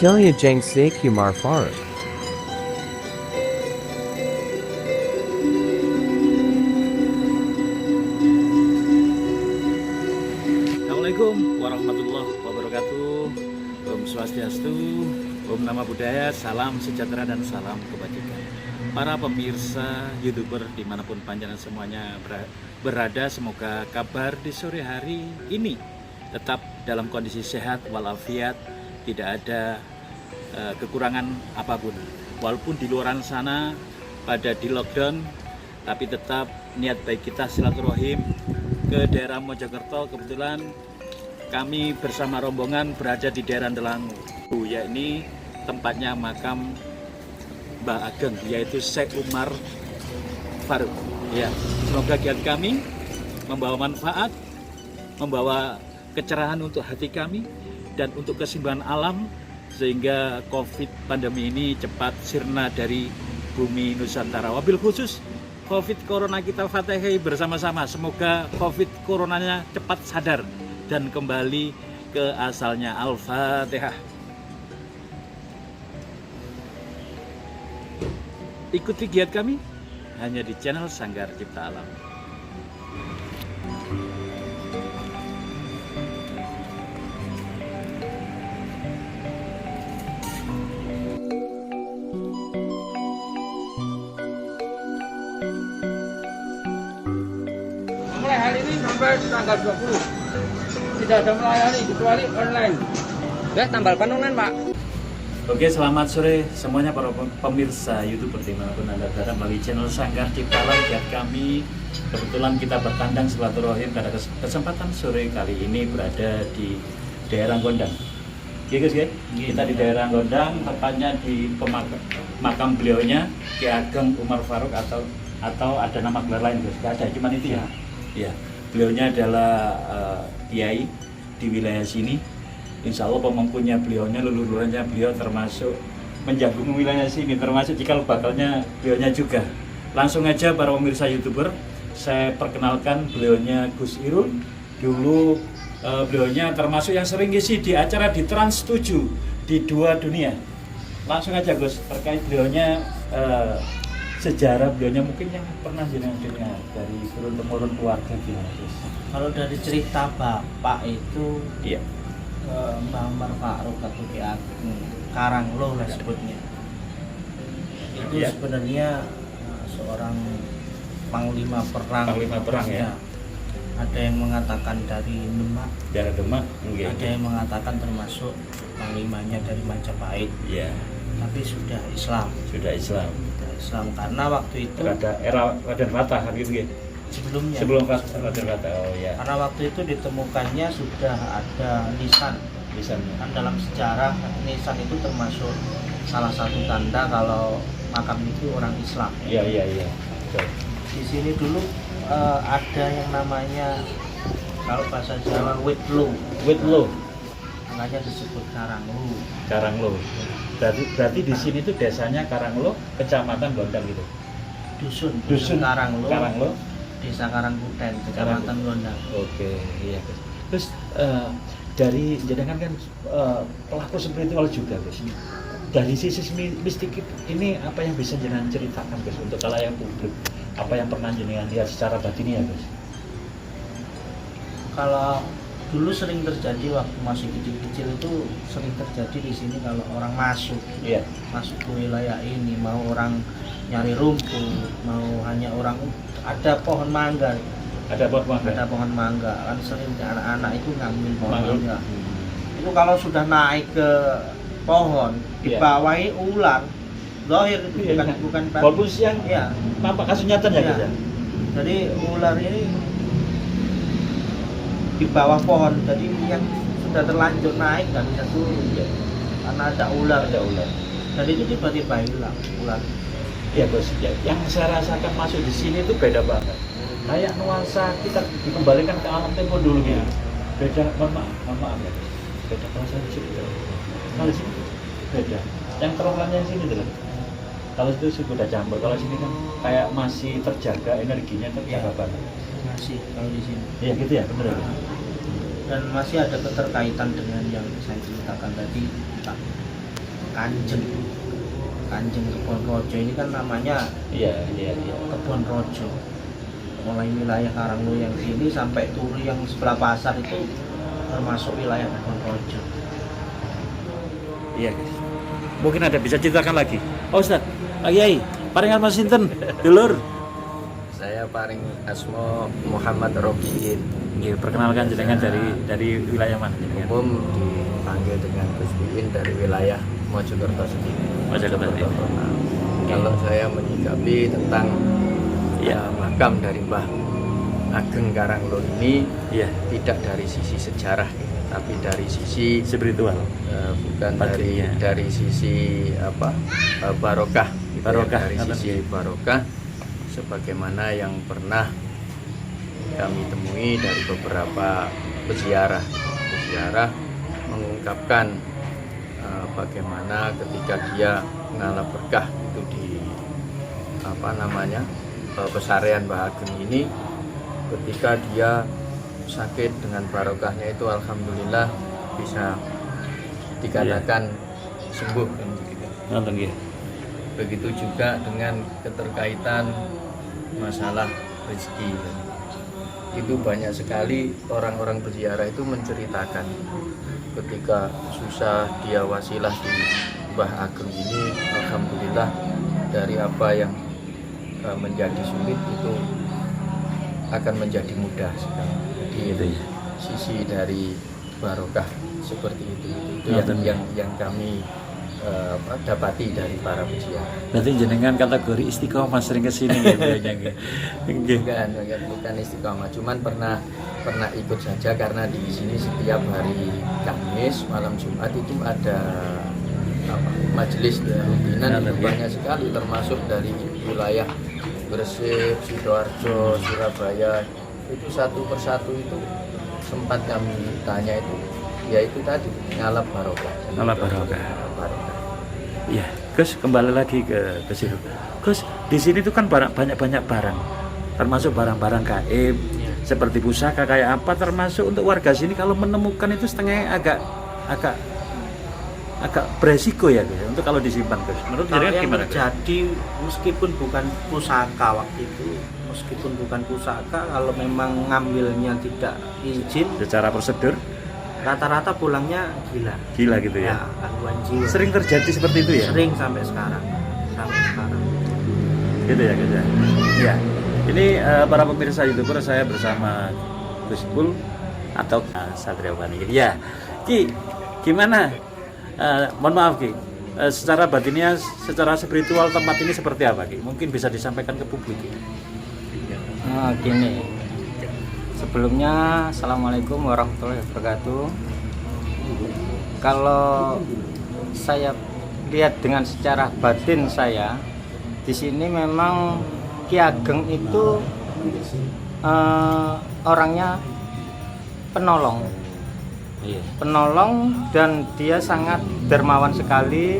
Kilya Jangse Kumar Farooq. Assalamualaikum warahmatullahi wabarakatuh. Om Swastiastu, Om Namo Buddhaya, salam sejahtera dan salam kebajikan. Para pemirsa YouTuber dimanapun panjenengan semuanya berada, semoga kabar di sore hari ini tetap dalam kondisi sehat walafiat, tidak ada kekurangan apapun. Walaupun di luar sana pada di lockdown, tapi tetap niat baik kita silaturahim ke daerah Mojokerto. Kebetulan kami bersama rombongan berada di daerah Delangu, yakni tempatnya makam Mbah Ageng, yaitu Syekh Umar Farooq. Ya, semoga giat kami membawa manfaat, membawa kecerahan untuk hati kami dan untuk keseimbangan alam, sehingga COVID pandemi ini cepat sirna dari bumi Nusantara. Wabil khusus COVID Corona kita fatihi bersama-sama. Semoga COVID Coronanya cepat sadar dan kembali ke asalnya. Al-Fatihah. Ikuti giat kami hanya di channel Sanggar Cipta Alam. Mulai hari ini sampai tanggal 20 tidak ada melayani kecuali online. Ya, tambahkan online, Pak. Oke, selamat sore semuanya para pemirsa YouTuber dimanapun Anda berada, melalui channel Sanggar Cipta Alam giat kami. Kebetulan kita bertandang silaturahim pada kesempatan sore kali ini berada di daerah Gondang. Iya guys, ya? Kita di daerah Gondang, tepatnya di makam beliaunya Ki Ageng Umar Farooq, atau ada nama gelar lain guys? Gak ada, cuman itu ya. Ya, beliaunya adalah kiai di wilayah sini. Insya Allah pemangkunya beliaunya, leluhurannya beliau termasuk menjagung wilayah sini, termasuk cikal bakalnya beliaunya juga. Langsung aja para pemirsa YouTuber, saya perkenalkan beliaunya Gus Irul. Dulu beliaunya termasuk yang sering ngisi di acara di Trans 7 di 2 dunia. Langsung aja Gus, terkait beliaunya, sejarah beliaunya mungkin yang pernah jenengan dengar dari turun-temurun keluarga gimana Gus? Kalau dari cerita bapak itu, Iya. Mbah Umar Farooq atau Ki Ageng Karanglo lah sebutnya. Itu Iya. sebenarnya seorang panglima perang. Panglima perang ya. Ada yang mengatakan dari Demak, Daerah Demak, ada yang mengatakan termasuk panglimanya dari Majapahit. Iya. Tapi sudah Islam. Sudah Islam. Sudah Islam karena waktu itu Ada era Raden Fatah kan gitu ya. sebelumnya. Sebelum Raden Fatah. Oh ya. Karena waktu itu ditemukannya sudah ada nisan. Lisannya. Kan dalam sejarah nisan itu termasuk salah satu tanda kalau makam itu orang Islam. Iya. Betul. Di sini dulu ada yang namanya, kalau bahasa Jawa, Witlu. Witlo, Makanya disebut Karanglo. Karanglo. Berarti di sini tuh desanya Karanglo, kecamatan Gondang gitu. Dusun Karanglo, Karanglo. Desa Karangkuten, Kecamatan Gondang. Oke, iya Gus. Terus dari jenengan kan pelaku spiritual juga Gus. Dari sisi mistik ini apa yang bisa jenengan ceritakan Gus untuk khalayak publik? Apa yang pernah jenengan lihat secara batin ya Gus? Kalau dulu sering terjadi waktu masih kecil-kecil itu sering terjadi di sini kalau orang masuk ke wilayah ini, mau orang nyari rumput, mau hanya orang ada pohon mangga, Ada pohon mangga kan sering anak-anak itu ngambil pohon Mangga. mangga. Itu kalau sudah naik ke pohon dibawahi ular, zahir itu bukan walaupun siang ya. nampak kasus nyata ya Gus ya? Jadi ular ini di bawah pohon, jadi yang sudah terlanjur naik nggak bisa turun karena ada ular. Jadi itu tiba-tiba hilang ular. Iya Gus, yang saya rasakan masuk di sini itu beda banget. Kayak nuansa kita dikembalikan ke alam tempo dulu gitu. Beda, mohon maaf ya. Beda perasaan di sini. Kalau di sini beda. Yang terowongan yang sini dulu. Kalau itu sudah campur. Kalau sini kan kayak masih terjaga, energinya terjaga banget. Masih kalau di sini. Iya gitu ya, benar. Dan masih ada keterkaitan dengan yang saya ceritakan tadi. Kanjeng Kebon Rojo ini kan namanya Iya. Kebon Rojo. Mulai wilayah Karanglo yang sini sampai Turi yang sebelah pasar itu termasuk wilayah Kebon Rojo. Iya guys. Mungkin ada bisa ceritakan lagi. Oh Ustaz, Pak Kiai, paringan Mas sinten? Dulur. Saya paring asmo Muhammad Robiin. Nggih, perkenalkan jenengan dari wilayah mana jenengan? Umum dipanggil dengan Gus Biin dari wilayah Mojokerto sendiri. Mojokerto. Kota. Kalau saya menyikapi tentang makam dari Mbah Ageng Karanglo ini Iya, tidak dari sisi sejarah, tapi dari sisi spiritual. bukan Patrinya. dari sisi barokah, gitu ya. Barokah, Dari apa? sisi barokah, sebagaimana yang pernah kami temui dari beberapa peziarah mengungkapkan bagaimana ketika dia ngalap berkah itu di pesarian Mbah Ageng ini, ketika dia sakit dengan barokahnya itu alhamdulillah bisa dikatakan sembuh kan begitu. Nonton nggih. Begitu juga dengan keterkaitan masalah rezeki. Itu banyak sekali orang-orang berziarah itu menceritakan ketika susah dia wasilah di Mbah Ageng ini, alhamdulillah dari apa yang menjadi sulit itu akan menjadi mudah sekarang. Jadi Gitu ya. sisi dari barokah seperti itu yang kami dapati dari para peziarah. Berarti jenengan kategori istiqomah sering kesini gitu. Bukan istiqomah, cuman pernah ikut saja karena di sini setiap hari Kamis malam Jumat itu ada majelis rutinan itu banyak sekali, termasuk dari wilayah Gresik, Sidoarjo, Surabaya, itu satu persatu itu sempat kami tanya itu, yaitu tadi ngalap barokah. Ngalap barokah. Iya, Gus, kembali lagi ke situ. Gus, di sini tuh kan banyak barang, termasuk barang-barang gaib, seperti pusaka kayak apa, termasuk untuk warga sini kalau menemukan itu setengah agak beresiko ya Gus, untuk kalau disimpan Gus. Menurut Kalau jenengan yang gimana Gus? terjadi meskipun bukan pusaka waktu itu, kalau memang ngambilnya tidak izin, Secara prosedur rata-rata pulangnya gila gitu ya. Gangguan jiwa. Sering terjadi seperti itu ya? Sering sampai sekarang. Gitu ya Gus ya. Iya. Ini para pemirsa YouTuber, saya bersama Gus Ipul atau Satria Bani. Ya. Ki, gimana? Mohon maaf Ki. Secara batinnya, secara spiritual tempat ini seperti apa Ki? Mungkin bisa disampaikan ke publik. Gini. Sebelumnya, Assalamualaikum warahmatullahi wabarakatuh. Kalau saya lihat dengan secara batin saya, di sini memang Ki Ageng itu orangnya penolong. Iya. Penolong dan dia sangat dermawan sekali.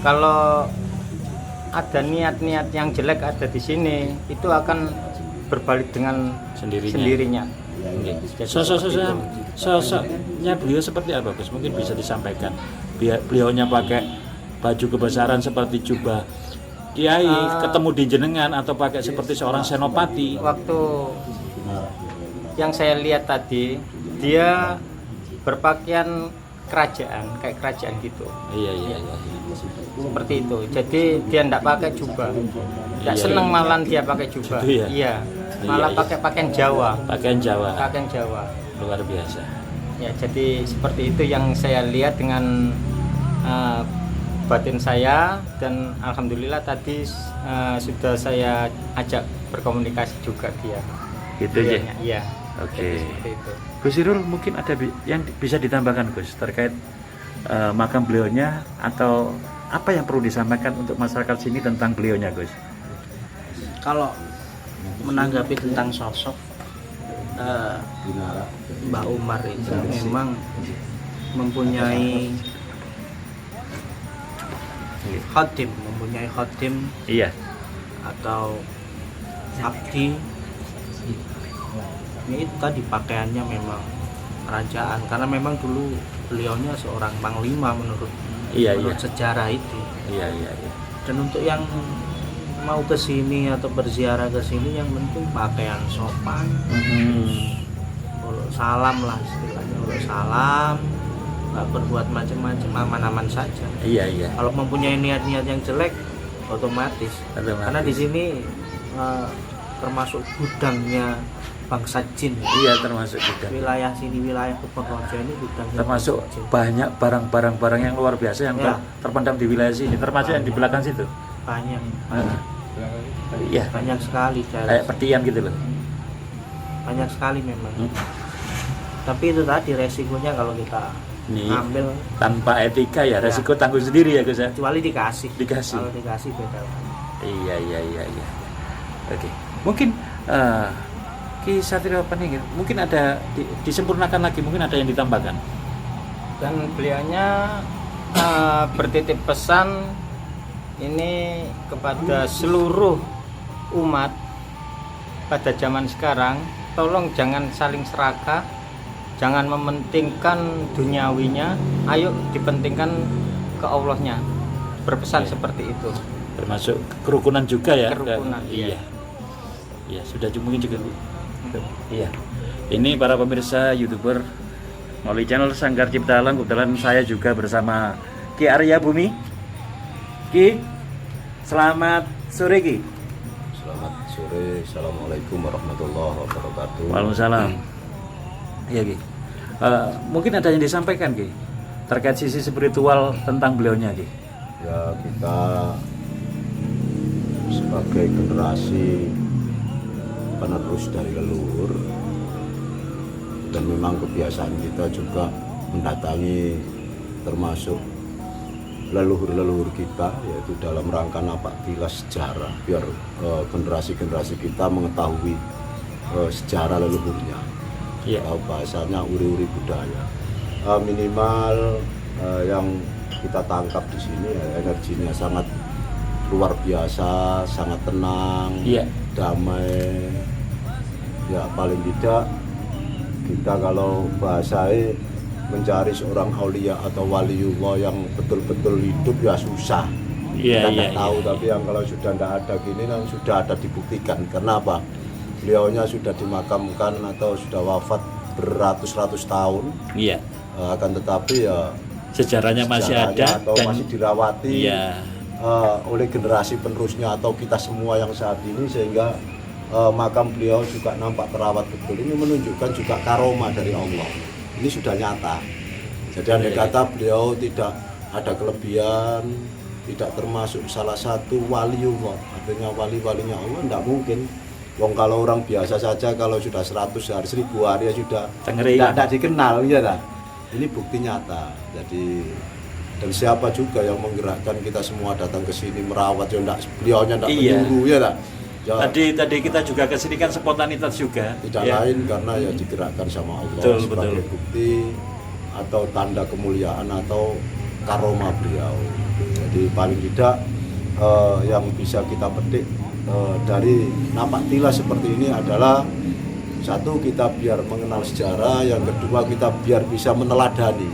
Kalau ada niat-niat yang jelek ada di sini, itu akan berbalik dengan sendirinya. Sosoknya beliau seperti apa Gus? Mungkin bisa disampaikan. Beliaunya pakai baju kebesaran seperti jubah kiai, ketemu di jenengan, atau pakai seperti seorang senopati. Waktu yang saya lihat tadi, dia berpakaian kerajaan, kayak kerajaan gitu. Iya. Seperti itu. Jadi dia tidak pakai jubah. Tidak seneng malah dia pakai jubah. Gitu ya? Iya. Malah Iya. pakai pakaian Jawa. Pakaian Jawa. Pakaian Jawa. Luar biasa. Ya, jadi seperti itu yang saya lihat dengan batin saya, dan alhamdulillah tadi sudah saya ajak berkomunikasi juga dia. Gitu aja. Iya. Oke. Seperti itu. Gus Irul, mungkin ada yang bisa ditambahkan Gus terkait makam beliaunya, atau apa yang perlu disampaikan untuk masyarakat sini tentang beliaunya Gus? Kalau menanggapi tentang sosok Mbah Umar itu memang mempunyai khotim Iya. atau abdi. Ini tadi pakaiannya memang kerajaan, karena memang dulu beliaunya seorang panglima menurut Iya, menurut iya. sejarah itu. Iya, iya, iya. Dan untuk yang mau ke sini atau berziarah ke sini yang penting pakaian sopan, uluk salam lah istilahnya, uluk salam, nggak berbuat macam-macam, aman-aman saja. Iya, iya. Kalau mempunyai niat-niat yang jelek, otomatis. Karena di sini termasuk gudangnya bangsa jin. Iya, termasuk juga. Wilayah sini, wilayah Purworejo ini gudangnya Termasuk bangsa jin. banyak barang-barang yang luar biasa yang Ya. terpendam di wilayah sini, termasuk yang di belakang situ. Banyak, Iya, banyak sekali, Charles. kayak petian gitu loh. Banyak sekali memang. Tapi itu tadi resikonya kalau kita Ini ambil, tanpa etika ya, resiko tanggung sendiri ya Gus ya. kecuali dikasih. Dikasih. Kalau dikasih beda. Iya, iya, iya, iya. Oke, mungkin Ki Satrio Paningin, mungkin ada disempurnakan lagi, mungkin ada yang ditambahkan. Dan beliaunya bertitip pesan ini kepada seluruh umat pada zaman sekarang, tolong jangan saling serakah, jangan mementingkan duniawinya, ayo dipentingkan ke Allahnya. Berpesan seperti itu. Termasuk kerukunan juga ya. Kerukunan, Iya. Iya, sudah mungkin juga Bu. Iya. Ini para pemirsa YouTuber melalui channel Sanggar Cipta Alam, kebetulan saya juga bersama Ki Arya Bumi. Ki, selamat sore Ki. Selamat sore, Assalamualaikum warahmatullahi wabarakatuh. Waalaikumsalam. Iya Ki. Mungkin ada yang disampaikan Ki terkait sisi spiritual tentang beliaunya Ki. Ya, kita sebagai generasi penerus dari leluhur, dan memang kebiasaan kita juga mendatangi termasuk leluhur-leluhur kita, yaitu dalam rangka napak tilas sejarah, biar generasi-generasi kita mengetahui sejarah leluhurnya. Iya. Bahasanya uri-uri budaya. Minimal yang kita tangkap di sini ya, energinya sangat luar biasa, sangat tenang, Iya. damai. Ya paling tidak kita kalau bahasanya mencari seorang aulia atau waliullah yang betul-betul hidup ya susah. Iya, Kita iya, nggak tahu, iya. tapi yang kalau sudah tidak ada gini kan sudah ada dibuktikan. Karena apa? Beliaunya sudah dimakamkan atau sudah wafat beratus-ratus tahun. Iya. Akan tetapi ya Sejarahnya masih sejarahnya ada atau dan masih dirawati iya. oleh generasi penerusnya atau kita semua yang saat ini, sehingga makam beliau juga nampak terawat betul. Ini menunjukkan juga karomah dari Allah. Ini sudah nyata. Jadi andai kata beliau tidak ada kelebihan, tidak termasuk salah satu waliullah, artinya wali-walinya Allah, tidak mungkin. Wong kalau orang biasa saja kalau sudah 100 hari, 1000 hari ya sudah Tengering. tidak dikenal, ya dah. Ini bukti nyata. Jadi dan siapa juga yang menggerakkan kita semua datang ke sini merawat, ya enggak, beliaunya enggak Iya. menyuruh, ya dah. Ya, Tadi kita juga kesini kan spontanitas juga. tidak ya. lain karena ya digerakkan sama Allah Betul, sebagai betul. bukti atau tanda kemuliaan atau karomah beliau. Jadi paling tidak yang bisa kita petik dari napak tilas seperti ini adalah, satu, kita biar mengenal sejarah, yang kedua kita biar bisa meneladani.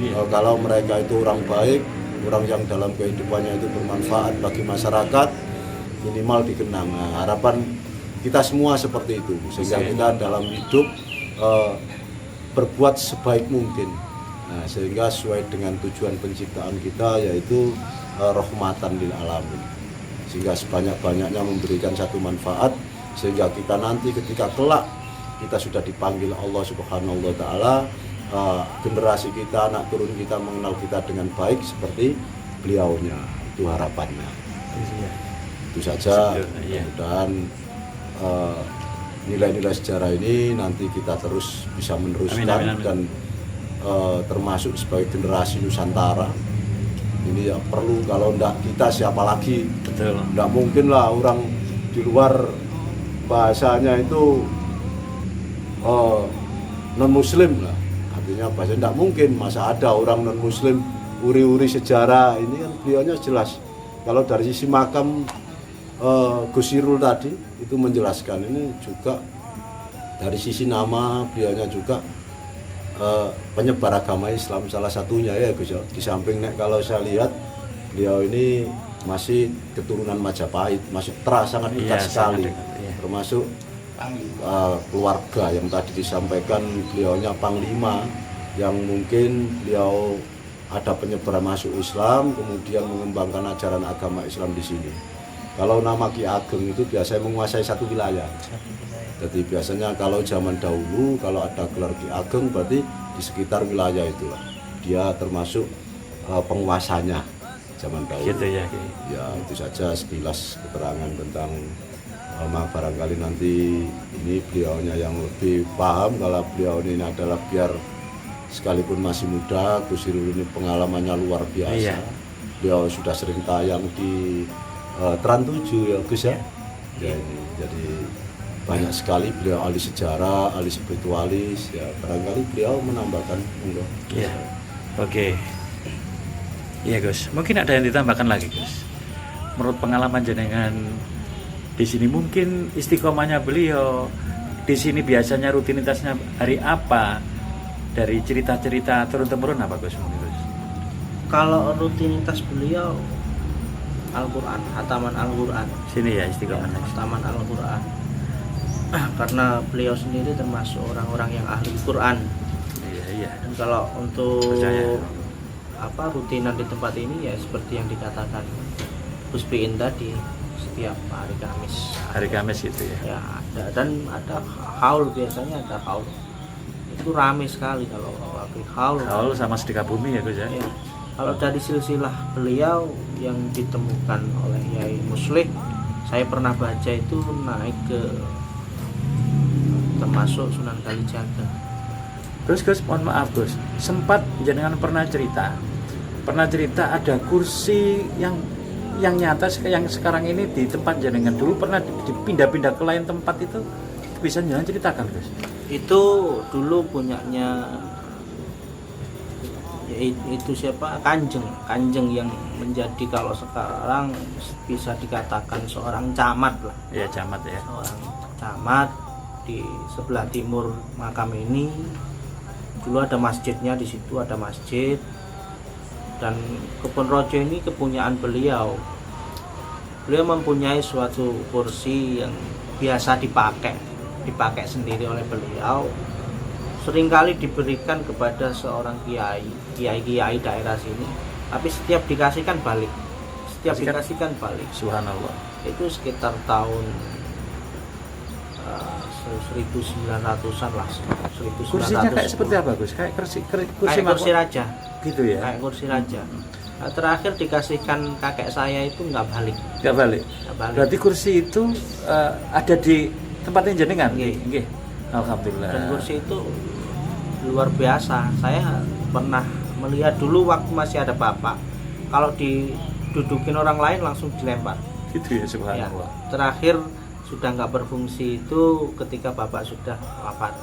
Iya. Kalau mereka itu orang baik, orang yang dalam kehidupannya itu bermanfaat bagi masyarakat, minimal dikenang. Nah, harapan kita semua seperti itu, sehingga Oke. kita dalam hidup berbuat sebaik mungkin. Nah, sehingga sesuai dengan tujuan penciptaan kita, yaitu rahmatan lil alamin, sehingga sebanyak-banyaknya memberikan satu manfaat, sehingga kita nanti ketika kelak kita sudah dipanggil Allah Subhanahu wa taala, generasi kita, anak turun kita mengenal kita dengan baik seperti beliaunya. Itu harapannya. Itu saja. Iya. Mudah-mudahan nilai-nilai sejarah ini nanti kita terus bisa meneruskan. Amin, amin, amin. Dan termasuk sebagai generasi Nusantara. Ini ya perlu, kalau enggak kita siapa lagi? Betul. Enggak mungkin lah orang di luar, bahasanya itu non muslim lah, artinya bahasa enggak mungkin. Masa ada orang non muslim uri-uri sejarah? Ini kan beliaunya jelas. Kalau dari sisi makam Gus Sirul tadi itu menjelaskan, ini juga dari sisi nama beliaunya juga penyebar agama Islam salah satunya ya Gus ya. Di samping kalau saya lihat beliau ini masih keturunan Majapahit, masih sangat dekat sekali, termasuk keluarga yang tadi disampaikan beliaunya Panglima, yang mungkin beliau ada penyebaran masuk Islam, kemudian mengembangkan ajaran agama Islam di sini. Kalau nama Ki Ageng itu biasanya menguasai satu wilayah. Jadi biasanya kalau zaman dahulu kalau ada gelar Ki Ageng berarti di sekitar wilayah itulah dia termasuk penguasanya zaman dahulu. Gitu ya. Ya itu saja sekilas keterangan tentang barangkali nanti ini beliaunya yang lebih paham. Kalau beliau ini adalah biar sekalipun masih muda, Gus Irul ini pengalamannya luar biasa. Iya. Beliau sudah sering tayang di Trans 7 ya Gus ya. Jadi banyak sekali beliau ahli sejarah, ahli spiritualis ya, barangkali beliau menambahkan monggo. Iya. Oke. Iya Gus, mungkin ada yang ditambahkan lagi Gus. Menurut pengalaman jenengan di sini mungkin istiqomahnya beliau di sini biasanya rutinitasnya hari apa, dari cerita-cerita turun-temurun apa Gus? Kalau rutinitas beliau Al-Quran, hataman Al-Quran. Sini ya istiqomahnya. Hataman Al-Quran. Karena beliau sendiri termasuk orang-orang yang ahli Quran. Iya. Dan kalau untuk Percaya. Rutinan di tempat ini ya seperti yang dikatakan Gus Biin tadi, setiap hari Kamis. Hari Kamis itu ya. Ya ada, dan ada haul, biasanya ada haul. Itu ramai sekali kalau lagi haul. Haul sama sedekah bumi ya Gus ya. Ya. Kalau dari silsilah beliau yang ditemukan oleh Yai Muslih, saya pernah baca itu naik ke termasuk Sunan Kalijaga. Terus Gus, mohon maaf Gus, sempat jenengan pernah cerita ada kursi yang nyata yang sekarang ini di tempat jenengan, dulu pernah dipindah-pindah ke lain tempat, itu bisa jenengan ceritakan Gus? Itu dulu punyanya itu siapa, Kanjeng yang menjadi kalau sekarang bisa dikatakan seorang camat lah. Ya camat ya. Seorang camat di sebelah timur makam ini. Dulu ada masjidnya, di situ ada masjid. Dan Kebon Rojo ini kepunyaan beliau. Beliau mempunyai suatu kursi yang biasa dipakai sendiri oleh beliau. Seringkali diberikan kepada seorang kiai daerah sini, tapi setiap dikasihkan balik. Dikasihkan balik. Subhanallah. Itu sekitar tahun 1900-an lah. 1900. Kursinya kayak seperti apa Gus? Kayak kursi raja. Gitu ya. Kayak kursi raja. Nah, terakhir dikasihkan kakek saya itu nggak balik. Nggak balik. Berarti kursi itu ada di tempatnya jenengan? Nggih. Alhamdulillah. Dan kursi itu luar biasa. Saya pernah melihat dulu waktu masih ada bapak, kalau didudukin orang lain langsung dilempar. Gitu ya, subhanallah. Ya, terakhir sudah nggak berfungsi itu ketika bapak sudah wafat.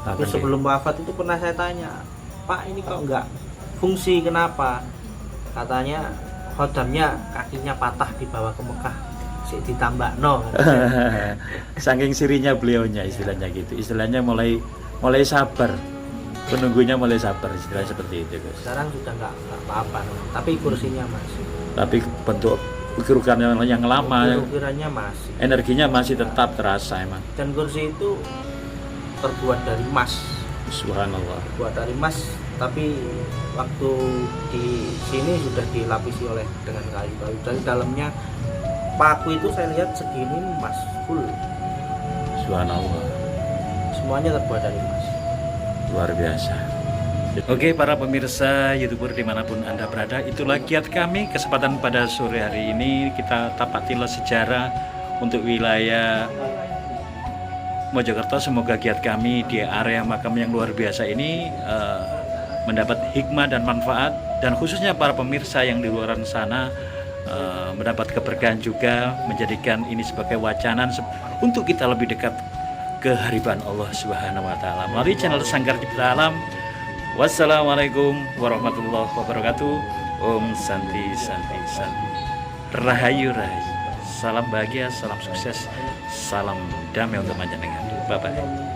Tapi sebelum wafat itu pernah saya tanya, Pak ini kok nggak fungsi, kenapa? Katanya khodamnya kakinya patah dibawa ke Mekah, ditambah no. Saking sirinya beliaunya, istilahnya gitu. Istilahnya mulai sabar, penunggunya mulai sabar, istilah seperti itu Gus. Sekarang sudah nggak apa-apa, tapi kursinya masih. Tapi bentuk ukirannya yang lama, ukirannya masih. Energinya masih tetap terasa emang. Dan kursi itu terbuat dari emas. Subhanallah. Terbuat dari emas, tapi waktu di sini sudah dilapisi dengan kayu-kayu. Dari dalamnya paku itu saya lihat segini emas full. Subhanallah. Semuanya terbuat dari emas. Luar biasa. Oke para pemirsa YouTuber dimanapun Anda berada, itulah giat kami kesempatan pada sore hari ini. Kita tapatilah sejarah untuk wilayah Mojokerto. Semoga giat kami di area makam yang luar biasa ini mendapat hikmah dan manfaat, dan khususnya para pemirsa yang di luar sana mendapat keberkahan juga, menjadikan ini sebagai wacanan untuk kita lebih dekat kehariban Allah Subhanahu wa taala melalui channel Sanggar Cipta Alam. Wassalamualaikum warahmatullahi wabarakatuh. Om Santi Santi Santi. Rahayu Rahayu. Salam bahagia, salam sukses, salam damai untuk panjenengan. Bye bye.